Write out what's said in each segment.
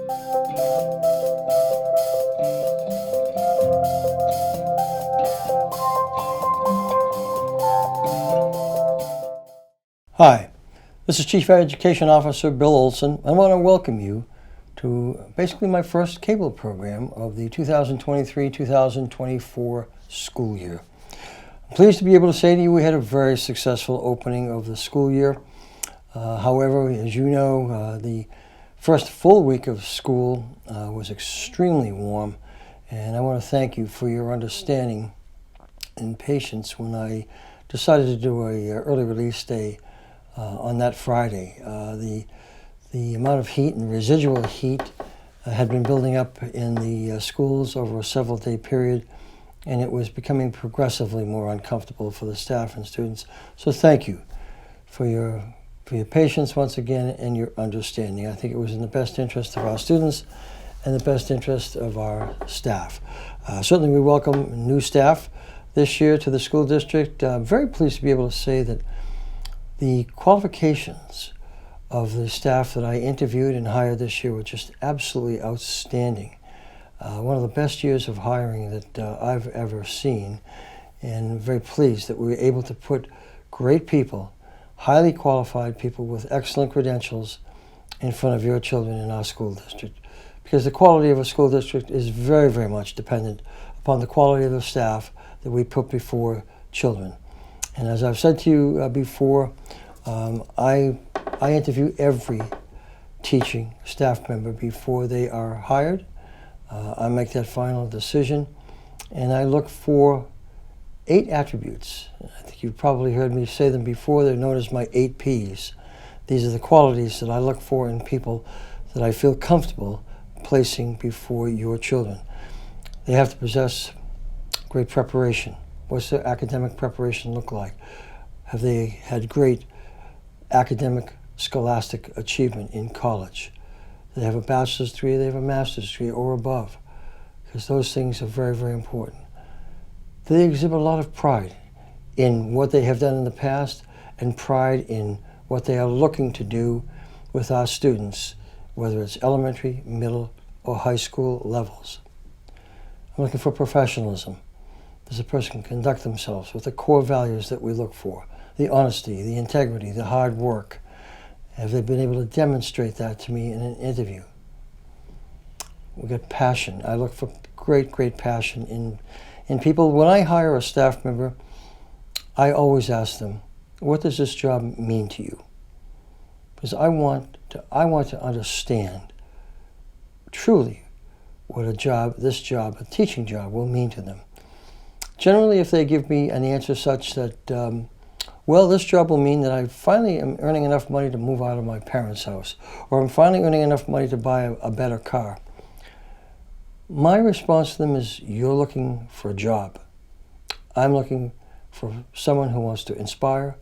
Hi, this is Chief Education Officer Bill Olsen. I want to welcome you to basically my first cable program of the 2023-2024 school year. I'm pleased to be able to say to you we had a very successful opening of the school year. However, as you know, the first full week of school was extremely warm, and I want to thank you for your understanding and patience when I decided to do a early release day on that Friday. The amount of heat and residual heat had been building up in the schools over a several-day period, and it was becoming progressively more uncomfortable for the staff and students. So thank you for your patience once again and your understanding. I think it was in the best interest of our students and the best interest of our staff. Certainly we welcome new staff this year to the school district. I'm very pleased to be able to say that the qualifications of the staff that I interviewed and hired this year were just absolutely outstanding. One of the best years of hiring that I've ever seen, and very pleased that we were able to put great people, highly qualified people with excellent credentials in front of your children in our school district. Because the quality of a school district is very, very much dependent upon the quality of the staff that we put before children. And as I've said to you before, I interview every teaching staff member before they are hired. I make that final decision, and I look for 8 attributes. I think you've probably heard me say them before. They're known as my 8 Ps. These are the qualities that I look for in people that I feel comfortable placing before your children. They have to possess great preparation. What's their academic preparation look like? Have they had great academic scholastic achievement in college? Do they have a bachelor's degree, they have a master's degree or above? Because those things are very, very important. Do they exhibit a lot of pride in what they have done in the past and pride in what they are looking to do with our students, whether it's elementary, middle, or high school levels? I'm looking for professionalism. Does a person conduct themselves with the core values that we look for? The honesty, the integrity, the hard work. Have they been able to demonstrate that to me in an interview? We got passion. I look for great, great passion in people. When I hire a staff member, I always ask them, what does this job mean to you? Because I want to understand truly what a teaching job will mean to them. Generally, if they give me an answer such that, well, this job will mean that I finally am earning enough money to move out of my parents' house, or I'm finally earning enough money to buy a better car, my response to them is, you're looking for a job. I'm looking for someone who wants to inspire,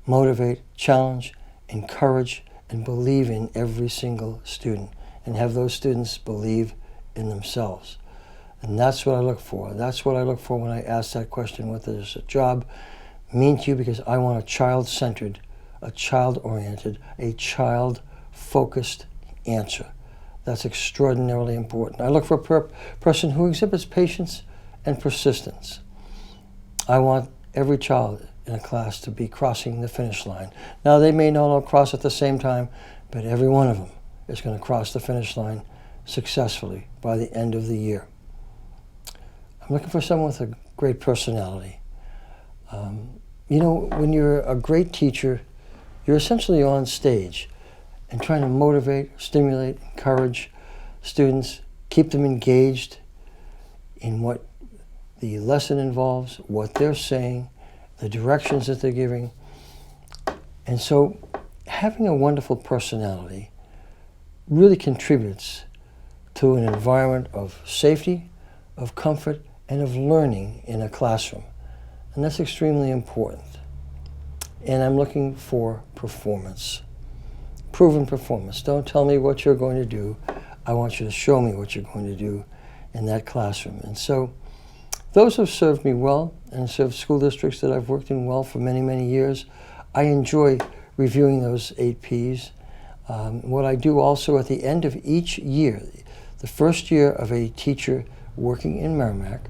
motivate, challenge, encourage, and believe in every single student, and have those students believe in themselves. And that's what I look for. That's what I look for when I ask that question, what does a job mean to you? Because I want a child-centered, a child-oriented, a child-focused answer. That's extraordinarily important. I look for a person who exhibits patience and persistence. I want every child in a class to be crossing the finish line. Now, they may not all cross at the same time, but every one of them is going to cross the finish line successfully by the end of the year. I'm looking for someone with a great personality. You know, when you're a great teacher, you're essentially on stage and trying to motivate, stimulate, encourage students, keep them engaged in what the lesson involves, what they're saying, the directions that they're giving. And so having a wonderful personality really contributes to an environment of safety, of comfort, and of learning in a classroom. And that's extremely important. And I'm looking for performance, proven performance. Don't tell me what you're going to do. I want you to show me what you're going to do in that classroom. And so those have served me well and served school districts that I've worked in well for many, many years. I enjoy reviewing those 8 Ps. What I do also at the end of each year, the first year of a teacher working in Merrimack,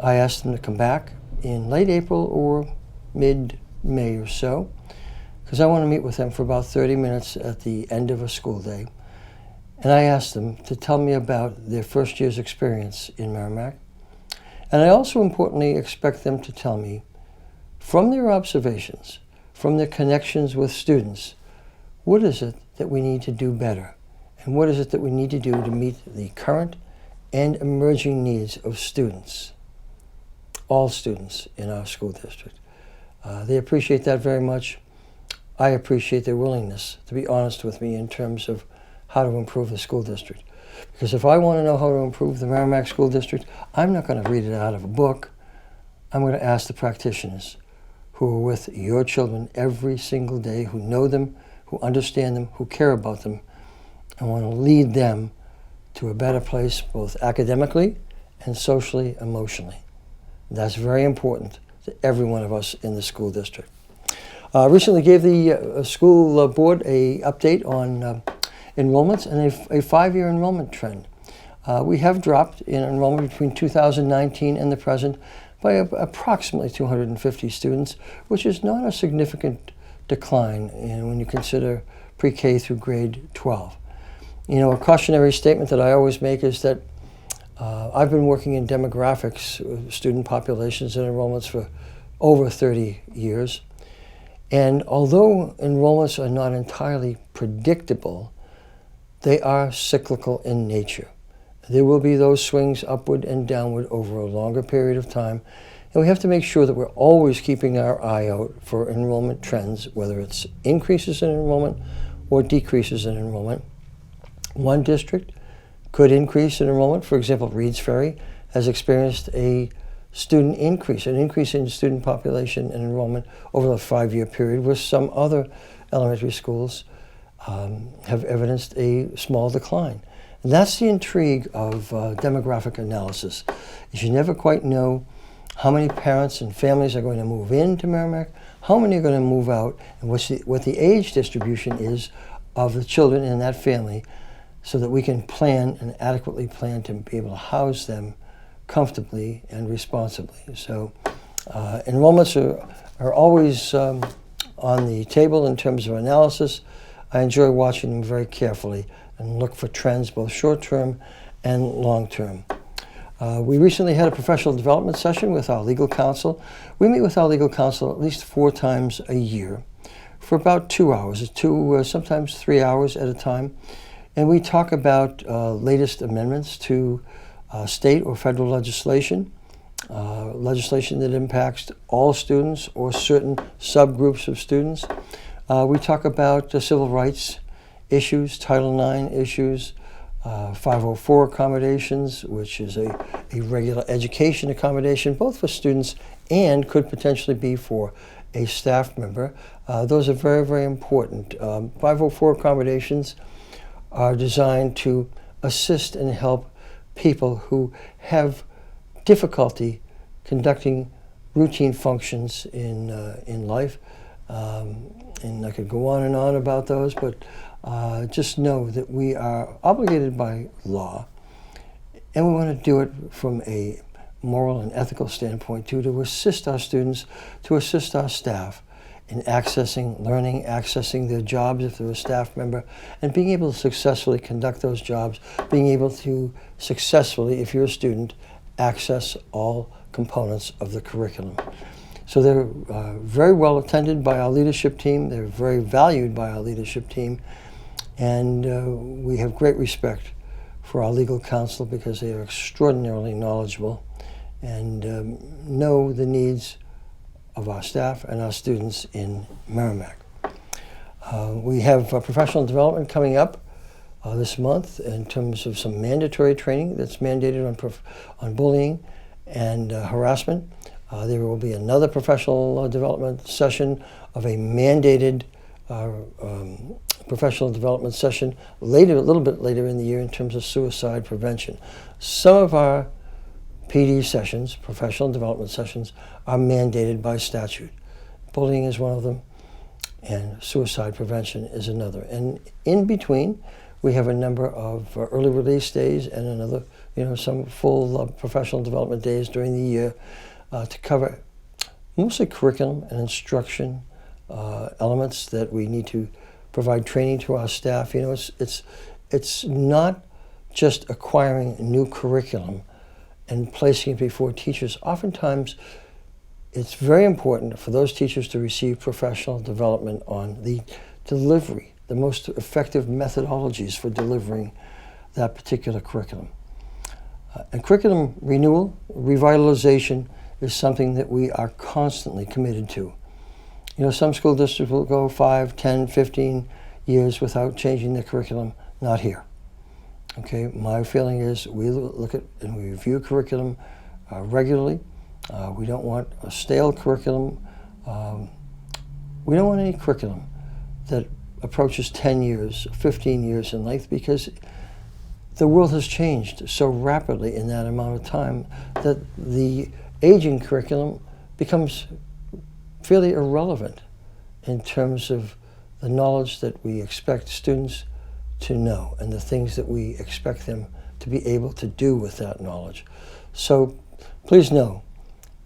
I ask them to come back in late April or mid-May or so, because I want to meet with them for about 30 minutes at the end of a school day. And I ask them to tell me about their first year's experience in Merrimack. And I also importantly expect them to tell me, from their observations, from their connections with students, what is it that we need to do better? And what is it that we need to do to meet the current and emerging needs of students, all students in our school district? They appreciate that very much. I appreciate their willingness to be honest with me in terms of how to improve the school district. Because if I want to know how to improve the Merrimack School District, I'm not going to read it out of a book. I'm going to ask the practitioners who are with your children every single day, who know them, who understand them, who care about them, and want to lead them to a better place, both academically and socially, emotionally. That's very important to every one of us in the school district. Recently gave the school board a update on enrollments and a 5-year enrollment trend. We have dropped in enrollment between 2019 and the present by approximately 250 students, which is not a significant decline when you consider pre-K through grade 12. You know, a cautionary statement that I always make is that I've been working in demographics, student populations and enrollments for over 30 years. And although enrollments are not entirely predictable, they are cyclical in nature. There will be those swings upward and downward over a longer period of time. And we have to make sure that we're always keeping our eye out for enrollment trends, whether it's increases in enrollment or decreases in enrollment. One district could increase in enrollment. For example, Reed's Ferry has experienced an increase in student population and enrollment over a 5-year period, where some other elementary schools have evidenced a small decline. And that's the intrigue of demographic analysis, is you never quite know how many parents and families are going to move into Merrimack, how many are going to move out, and what the age distribution is of the children in that family, so that we can plan and adequately plan to be able to house them comfortably and responsibly. So enrollments are always on the table in terms of analysis. I enjoy watching them very carefully and look for trends, both short-term and long-term. We recently had a professional development session with our legal counsel. We meet with our legal counsel at least 4 times a year for about 2 hours, sometimes 3 hours at a time. And we talk about latest amendments to state or federal legislation, legislation that impacts all students or certain subgroups of students. We talk about civil rights issues, Title IX issues, 504 accommodations, which is a regular education accommodation, both for students and could potentially be for a staff member. Those are very, very important. 504 accommodations are designed to assist and help people who have difficulty conducting routine functions in life. And I could go on and on about those, but just know that we are obligated by law, and we want to do it from a moral and ethical standpoint too, to assist our students, to assist our staff in accessing learning, accessing their jobs if they're a staff member, and being able to successfully conduct those jobs, being able to successfully, if you're a student, access all components of the curriculum. So they're very well attended by our leadership team. They're very valued by our leadership team. And we have great respect for our legal counsel because they are extraordinarily knowledgeable and know the needs of our staff and our students in Merrimack. We have professional development coming up this month in terms of some mandatory training that's mandated on bullying and harassment. There will be another professional development session of a mandated professional development session later, a little bit later in the year, in terms of suicide prevention. Some of our PD sessions, professional development sessions, are mandated by statute. Bullying is one of them. and suicide prevention is another. And in between, we have a number of early release days and another, some full professional development days during the year to cover mostly curriculum and instruction elements that we need to provide training to our staff. It's not just acquiring new curriculum and placing it before teachers. Oftentimes, it's very important for those teachers to receive professional development on the delivery, the most effective methodologies for delivering that particular curriculum. And curriculum renewal, revitalization is something that we are constantly committed to. Some school districts will go 5, 10, 15 years without changing their curriculum. Not here. Okay, my feeling is we look at and we review curriculum regularly. We don't want a stale curriculum. We don't want any curriculum that approaches 10 years, 15 years in length, because the world has changed so rapidly in that amount of time that the aging curriculum becomes fairly irrelevant in terms of the knowledge that we expect students to know and the things that we expect them to be able to do with that knowledge. So please know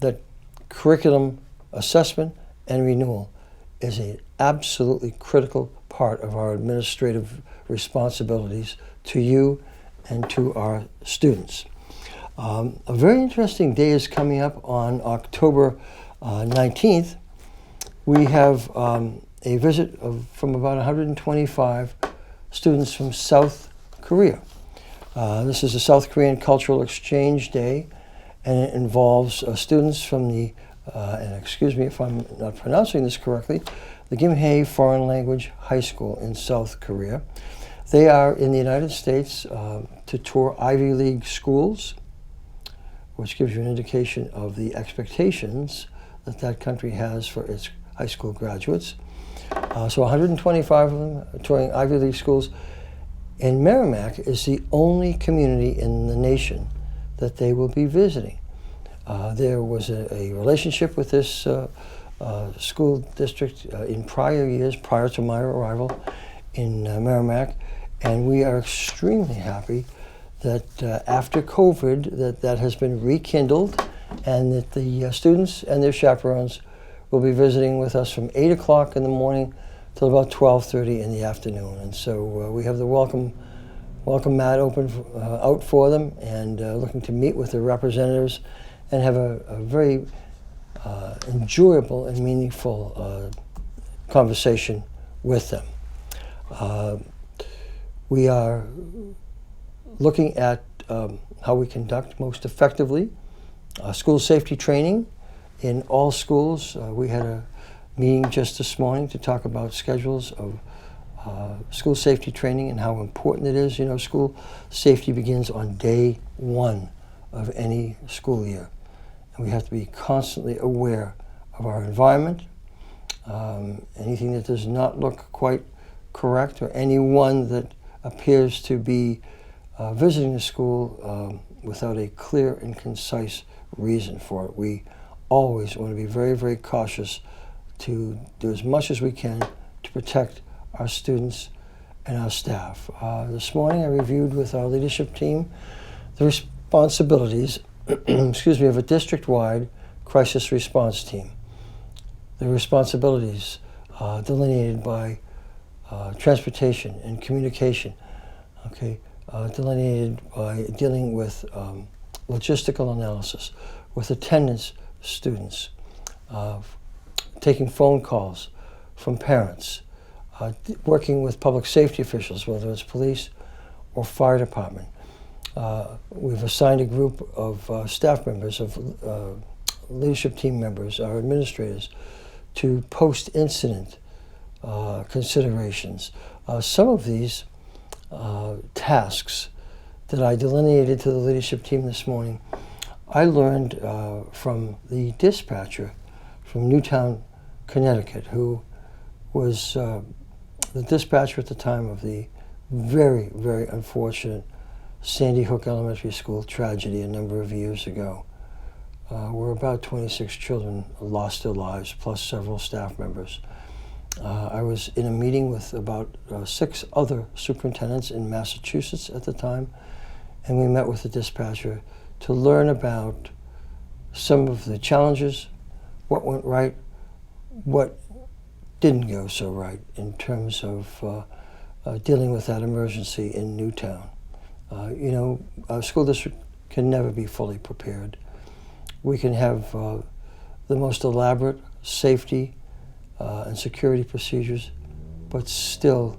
that curriculum assessment and renewal is an absolutely critical part of our administrative responsibilities to you and to our students. A very interesting day is coming up on October 19th. We have a visit from about 125 students from South Korea. This is a South Korean Cultural Exchange Day, and it involves students from the, and excuse me if I'm not pronouncing this correctly, the Gimhae Foreign Language High School in South Korea. They are in the United States to tour Ivy League schools, which gives you an indication of the expectations that that country has for its high school graduates. So 125 of them are touring Ivy League schools. And Merrimack is the only community in the nation that they will be visiting. There was a relationship with this school district in prior years, prior to my arrival in Merrimack, and we are extremely happy that after COVID that has been rekindled, and that the students and their chaperones will be visiting with us from 8 o'clock in the morning till about 12:30 in the afternoon. And so we have the welcome mat open out for them, and looking to meet with their representatives and have a very enjoyable and meaningful conversation with them. We are looking at how we conduct most effectively school safety training in all schools. We had a meeting just this morning to talk about schedules of school safety training and how important it is. School safety begins on day one of any school year. And we have to be constantly aware of our environment, anything that does not look quite correct, or anyone that appears to be visiting the school without a clear and concise reason for it. We always want to be very, very cautious to do as much as we can to protect our students and our staff. This morning I reviewed with our leadership team the responsibilities of a district-wide crisis response team. The responsibilities delineated by transportation and communication, delineated by dealing with logistical analysis, with attendance students, taking phone calls from parents, working with public safety officials, whether it's police or fire department. We've assigned a group of staff members, of leadership team members, our administrators, to post-incident considerations. Some of these tasks that I delineated to the leadership team this morning, I learned from the dispatcher from Newtown, Connecticut, who was the dispatcher at the time of the very, very unfortunate Sandy Hook Elementary School tragedy a number of years ago, where about 26 children lost their lives, plus several staff members. I was in a meeting with about 6 other superintendents in Massachusetts at the time, and we met with the dispatcher to learn about some of the challenges, what went right, what didn't go so right in terms of dealing with that emergency in Newtown. Our school district can never be fully prepared. We can have the most elaborate safety and security procedures, but still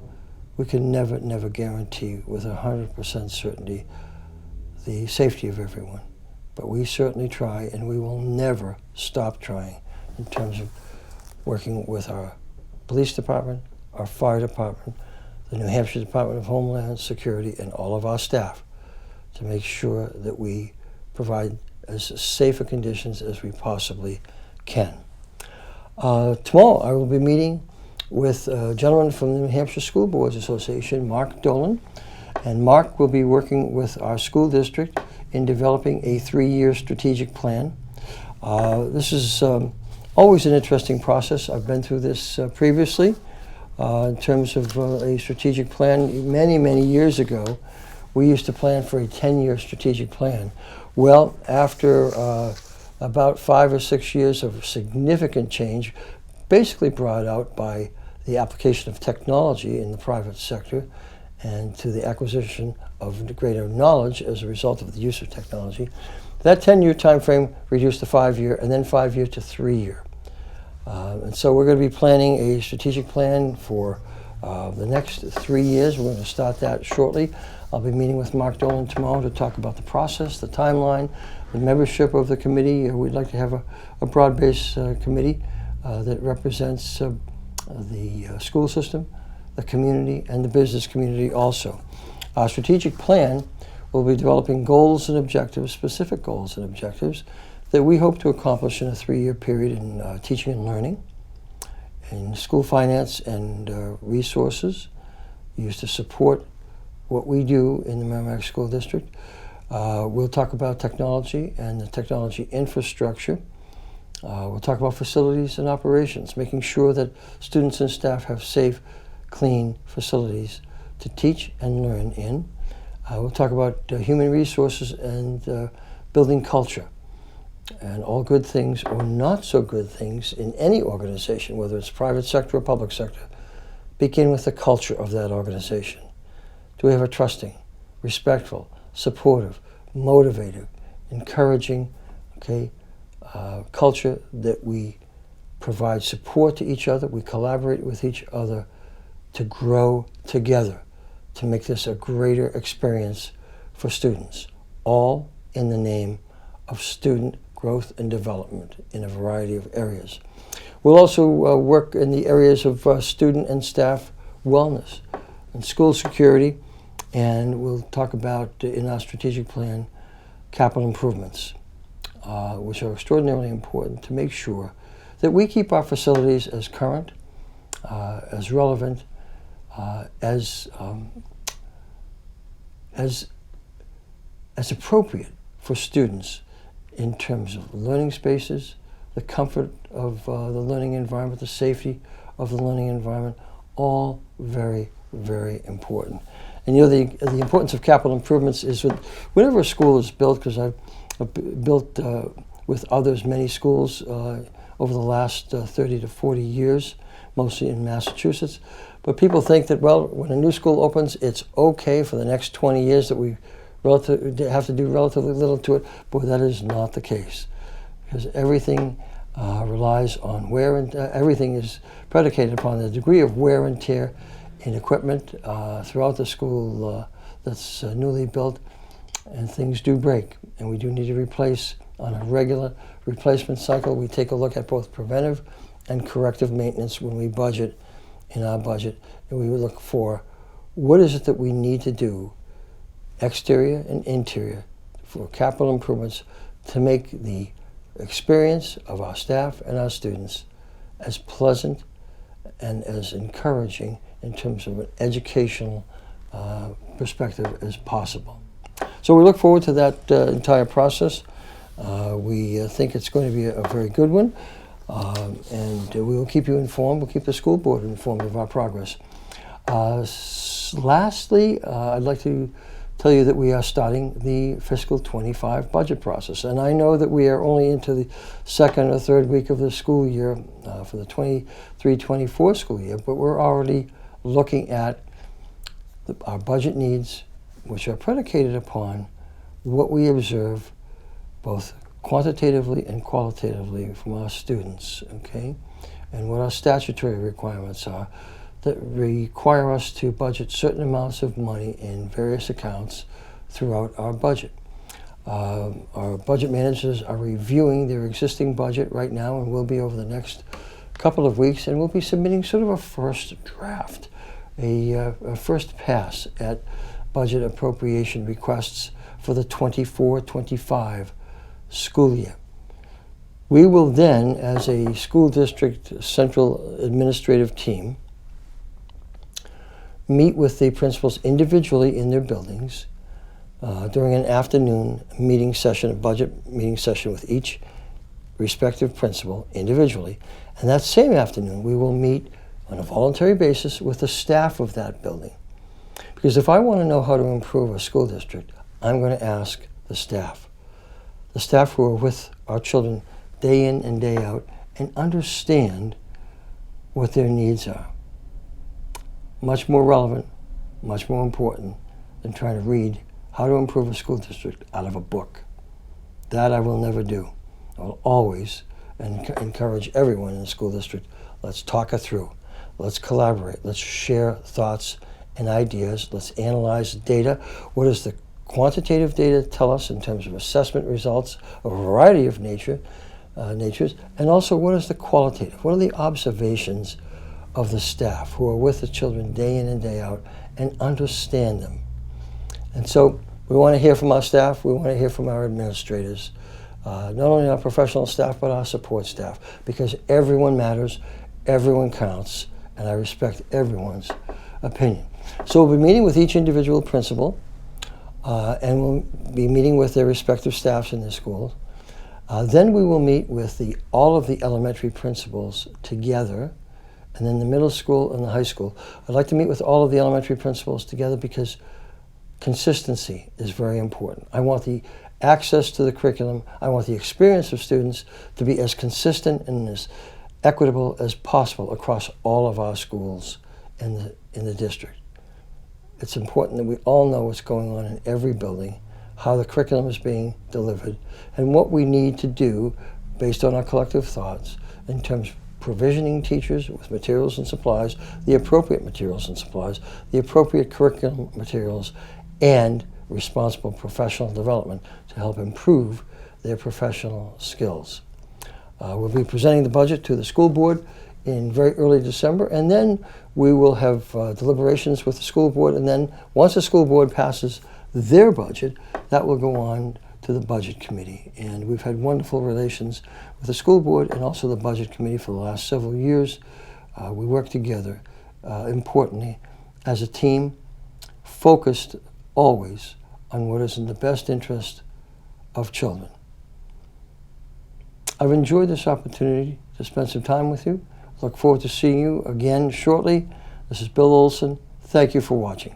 we can never guarantee with 100% certainty the safety of everyone. But we certainly try, and we will never stop trying in terms of working with our police department, our fire department, the New Hampshire Department of Homeland Security, and all of our staff to make sure that we provide as safe a conditions as we possibly can. Tomorrow I will be meeting with a gentleman from the New Hampshire School Boards Association, Mark Dolan, and Mark will be working with our school district in developing a 3-year strategic plan. This is always an interesting process. I've been through this previously in terms of a strategic plan. Many years ago, we used to plan for a 10-year strategic plan. Well, after about 5 or 6 years of significant change, basically brought out by the application of technology in the private sector and to the acquisition of greater knowledge as a result of the use of technology, that 10-year time frame reduced to 5-year, and then 5-year to 3-year. And so we're going to be planning a strategic plan for the next 3 years. We're going to start that shortly. I'll be meeting with Mark Dolan tomorrow to talk about the process, the timeline, the membership of the committee. We'd like to have a broad-based committee that represents the school system, the community, and the business community also. Our strategic plan will be developing goals and objectives, specific goals and objectives, that we hope to accomplish in a 3-year period in teaching and learning, in school finance and resources used to support what we do in the Merrimack School District. We'll talk about technology and the technology infrastructure. We'll talk about facilities and operations, making sure that students and staff have safe, clean facilities to teach and learn in. We'll talk about human resources and building culture, and all good things or not so good things in any organization, whether it's private sector or public sector, begin with the culture of that organization. Do we have a trusting, respectful, supportive, motivated, encouraging, culture that we provide support to each other, we collaborate with each other to grow together, to make this a greater experience for students, all in the name of student growth and development in a variety of areas. We'll also work in the areas of student and staff wellness and school security, and we'll talk about, in our strategic plan, capital improvements, which are extraordinarily important to make sure that we keep our facilities as current, as relevant, as appropriate for students in terms of learning spaces, the comfort of the learning environment, the safety of the learning environment, all very important. And the importance of capital improvements is that whenever a school is built, because I've built with others many schools over the last 30 to 40 years, mostly in Massachusetts, but people think that, well, when a new school opens, it's okay for the next 20 years that we have to do relatively little to it, but that is not the case, because everything relies on wear and everything is predicated upon the degree of wear and tear in equipment throughout the school that's newly built, and things do break, and we do need to replace on a regular replacement cycle. We take a look at both preventive and corrective maintenance when we budget in our budget, and we look for what is it that we need to do, exterior and interior, for capital improvements to make the experience of our staff and our students as pleasant and as encouraging in terms of an educational perspective as possible. So we look forward to that entire process. We think it's going to be a very good one. And we will keep you informed. We'll keep the school board informed of our progress. Lastly, I'd like to tell you that we are starting the fiscal 25 budget process. And I know that we are only into the second or third week of the school year for the 23-24 school year, but we're already looking at our budget needs, which are predicated upon what we observe both quantitatively and qualitatively from our students, okay? And what our statutory requirements are that require us to budget certain amounts of money in various accounts throughout our budget. Our budget managers are reviewing their existing budget right now and will be over the next couple of weeks, and we'll be submitting sort of a first draft, a first pass at budget appropriation requests for the 24-25 school year. We will then, as a school district central administrative team, meet with the principals individually in their buildings during an afternoon meeting session, a budget meeting session with each respective principal individually. And that same afternoon, we will meet on a voluntary basis with the staff of that building. Because if I want to know how to improve a school district, I'm going to ask the staff who are with our children day in and day out and understand what their needs are. Much more relevant, much more important than trying to read how to improve a school district out of a book. That I will never do. I will always encourage everyone in the school district, let's talk it through. Let's collaborate. Let's share thoughts and ideas. Let's analyze data. What does the quantitative data tell us in terms of assessment results of a variety of natures? And also, what is the qualitative? What are the observations of the staff who are with the children day in and day out and understand them? And so we want to hear from our staff. We want to hear from our administrators, not only our professional staff, but our support staff, because everyone matters, everyone counts, and I respect everyone's opinion. So we'll be meeting with each individual principal, and we'll be meeting with their respective staffs in their schools. Then we will meet with all of the elementary principals together, and then the middle school and the high school. I'd like to meet with all of the elementary principals together because consistency is very important. I want the access to the curriculum, I want the experience of students to be as consistent and as equitable as possible across all of our schools in the district. It's important that we all know what's going on in every building, how the curriculum is being delivered, and what we need to do based on our collective thoughts in terms of provisioning teachers with materials and supplies, the appropriate materials and supplies, the appropriate curriculum materials, and responsible professional development to help improve their professional skills. We'll be presenting the budget to the school board in very early December, and then we will have deliberations with the school board, and then once the school board passes their budget, that will go on to the budget committee. And we've had wonderful relations with the school board and also the budget committee for the last several years. We work together, importantly, as a team, focused always on what is in the best interest of children. I've enjoyed this opportunity to spend some time with you. Look forward to seeing you again shortly. This is Bill Olsen. Thank you for watching.